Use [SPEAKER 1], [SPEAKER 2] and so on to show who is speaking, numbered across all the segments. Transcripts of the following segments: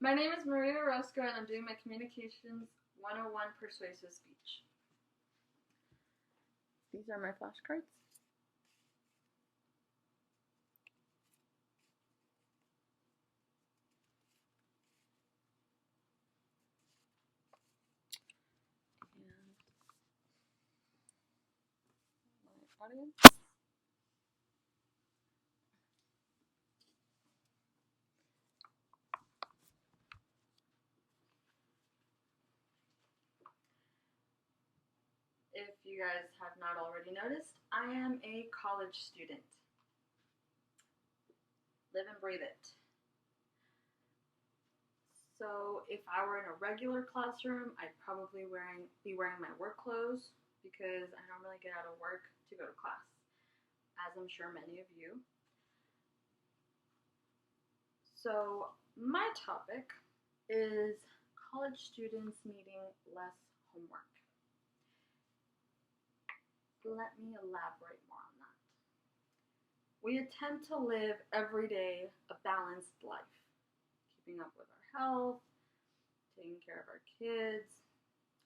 [SPEAKER 1] My name is Maria Orozco, and I'm doing my Communications 101 Persuasive Speech. These are my flashcards. And my audience. If you guys have not already noticed, I am a college student. Live and breathe it. So if I were in a regular classroom, I'd probably be wearing my work clothes because I normally get out of work to go to class, as I'm sure many of you. So my topic is college students needing less homework. Let me elaborate more on that. We attempt to live every day a balanced life, keeping up with our health, taking care of our kids,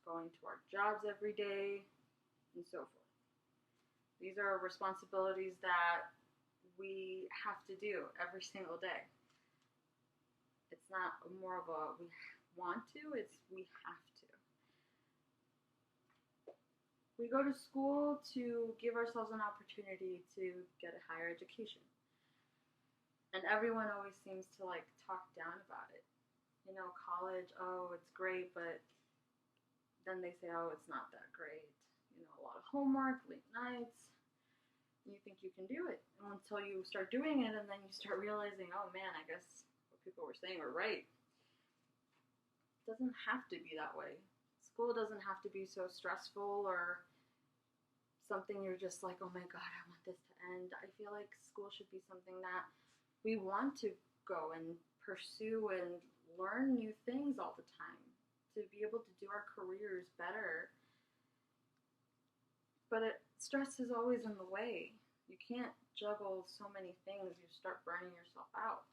[SPEAKER 1] going to our jobs every day, and so forth. These are responsibilities that we have to do every single day. It's not more of a we want to, it's we have to. We go to school to give ourselves an opportunity to get a higher education. And everyone always seems to talk down about it. You know, college, oh, it's great, but then they say, oh, it's not that great. You know, a lot of homework, late nights. You think you can do it until you start doing it, and then you start realizing, oh man, I guess what people were saying were right. It doesn't have to be that way. School doesn't have to be so stressful or something you're just like, oh my god, I want this to end. I feel like school should be something that we want to go and pursue and learn new things all the time to be able to do our careers better. But stress is always in the way. You can't juggle so many things, you start burning yourself out.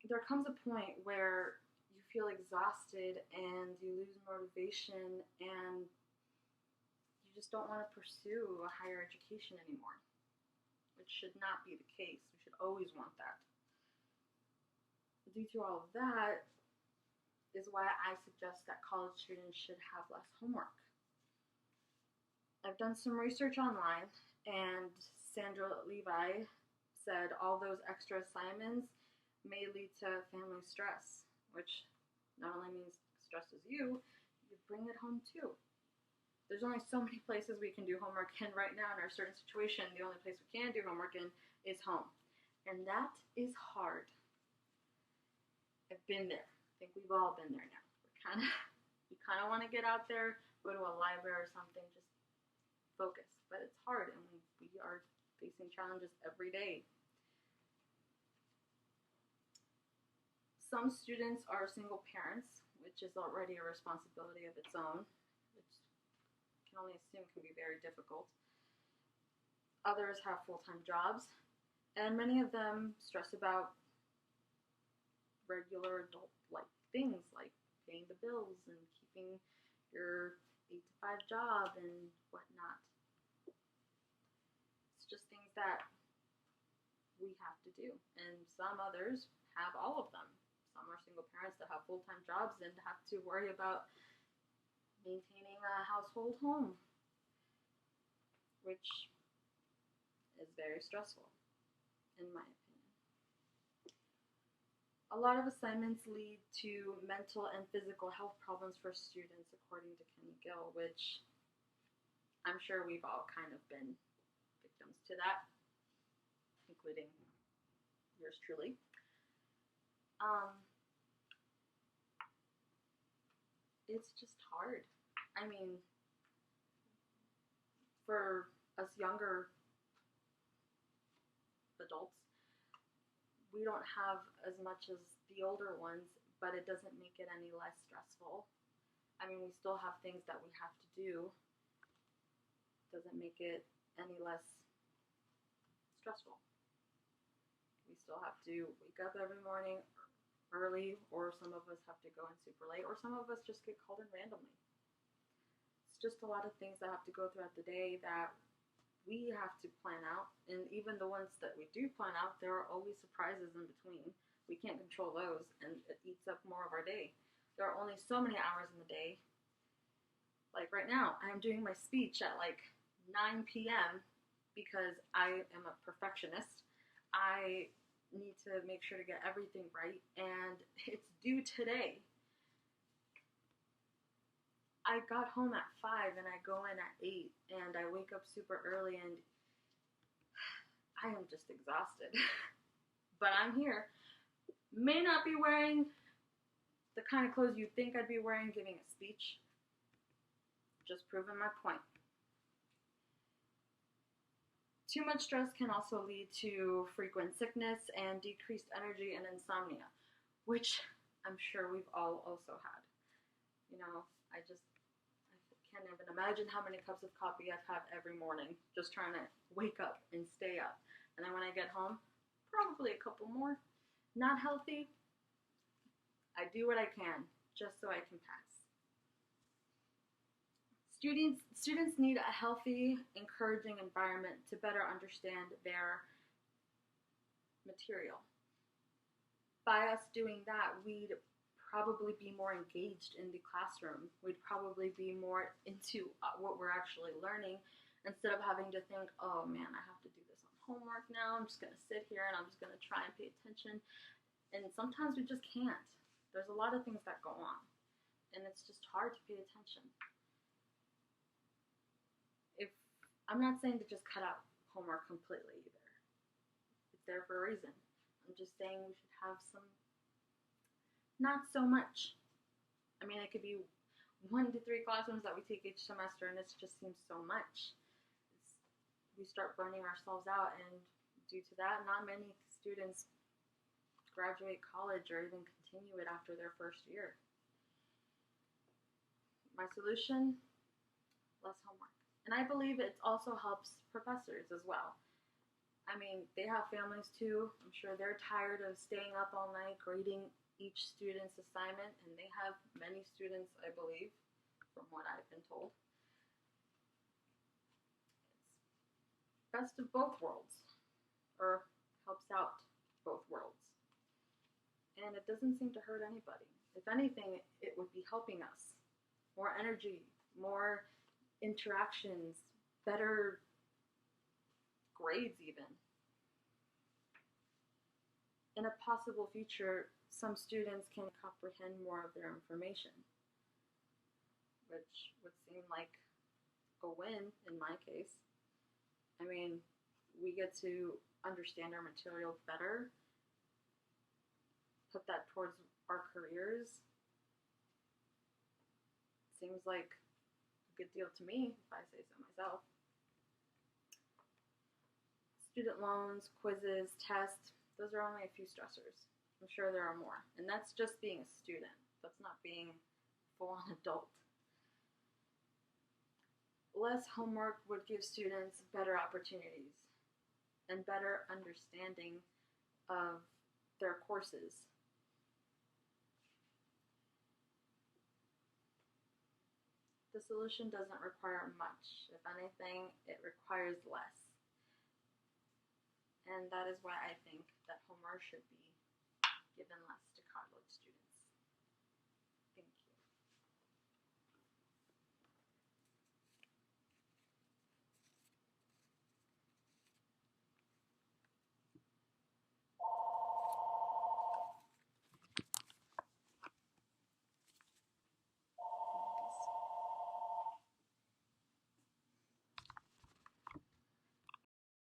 [SPEAKER 1] There comes a point where you feel exhausted and you lose motivation and you just don't want to pursue a higher education anymore, which should not be the case. We should always want that. Due to all of that is why I suggest that college students should have less homework. I've done some research online, and Sandra Levi said all those extra assignments may lead to family stress, which not only means stresses you bring it home too. There's only so many places we can do homework in right now in our certain situation. The only place we can do homework in is home. And that is hard. I've been there. I think we've all been there now. You kind of want to get out there, go to a library or something, just focus. But it's hard, and we are facing challenges every day. Some students are single parents, which is already a responsibility of its own, which I can only assume can be very difficult. Others have full-time jobs, and many of them stress about regular adult-like things like paying the bills and keeping your 8-to-5 job and whatnot. It's just things that we have to do, and some others have all of them. Some are single parents that have full-time jobs and have to worry about maintaining a household home, which is very stressful, in my opinion. A lot of assignments lead to mental and physical health problems for students, according to Kenny Gill, which I'm sure we've all kind of been victims to that, including yours truly. It's just hard. I mean, for us younger adults, we don't have as much as the older ones, but it doesn't make it any less stressful. I mean, we still have things that we have to do. Doesn't make it any less stressful. We still have to wake up every morning early, or some of us have to go in super late, or some of us just get called in randomly. It's just a lot of things that have to go throughout the day that we have to plan out. And even the ones that we do plan out, there are always surprises in between. We can't control those, and it eats up more of our day. There are only so many hours in the day. Like right now, I'm doing my speech at like 9 p.m. because I am a perfectionist. I need to make sure to get everything right, and it's due today. I got home at 5 and I go in at 8, and I wake up super early, and I am just exhausted. But I'm here. May not be wearing the kind of clothes you think I'd be wearing giving a speech. Just proving my point. Too much stress can also lead to frequent sickness and decreased energy and insomnia, which I'm sure we've all also had. You know, I can't even imagine how many cups of coffee I've had every morning just trying to wake up and stay up. And then when I get home, probably a couple more. Not healthy. I do what I can just so I can pass. Students need a healthy, encouraging environment to better understand their material. By us doing that, we'd probably be more engaged in the classroom. We'd probably be more into what we're actually learning, instead of having to think, oh man, I have to do this on homework now. I'm just going to sit here and I'm just going to try and pay attention. And sometimes we just can't. There's a lot of things that go on, and it's just hard to pay attention. I'm not saying to just cut out homework completely either. It's there for a reason. I'm just saying we should have some, not so much. I mean, it could be 1 to 3 classrooms that we take each semester, and it just seems so much. We start burning ourselves out, and due to that, not many students graduate college or even continue it after their first year. My solution, less homework. And I believe it also helps professors as well. I mean, they have families too. I'm sure they're tired of staying up all night grading each student's assignment, and they have many students, I believe, from what I've been told. It's best of both worlds, or helps out both worlds. And it doesn't seem to hurt anybody. If anything, it would be helping us. More energy, more interactions, better grades even. In a possible future, some students can comprehend more of their information, which would seem like a win in my case. I mean, we get to understand our material better, put that towards our careers. Seems like good deal to me, if I say so myself. Student loans, quizzes, tests, those are only a few stressors. I'm sure there are more. And that's just being a student. That's not being a full-on adult. Less homework would give students better opportunities and better understanding of their courses. The solution doesn't require much. If anything, it requires less. And that is why I think that homework should be given less to college students.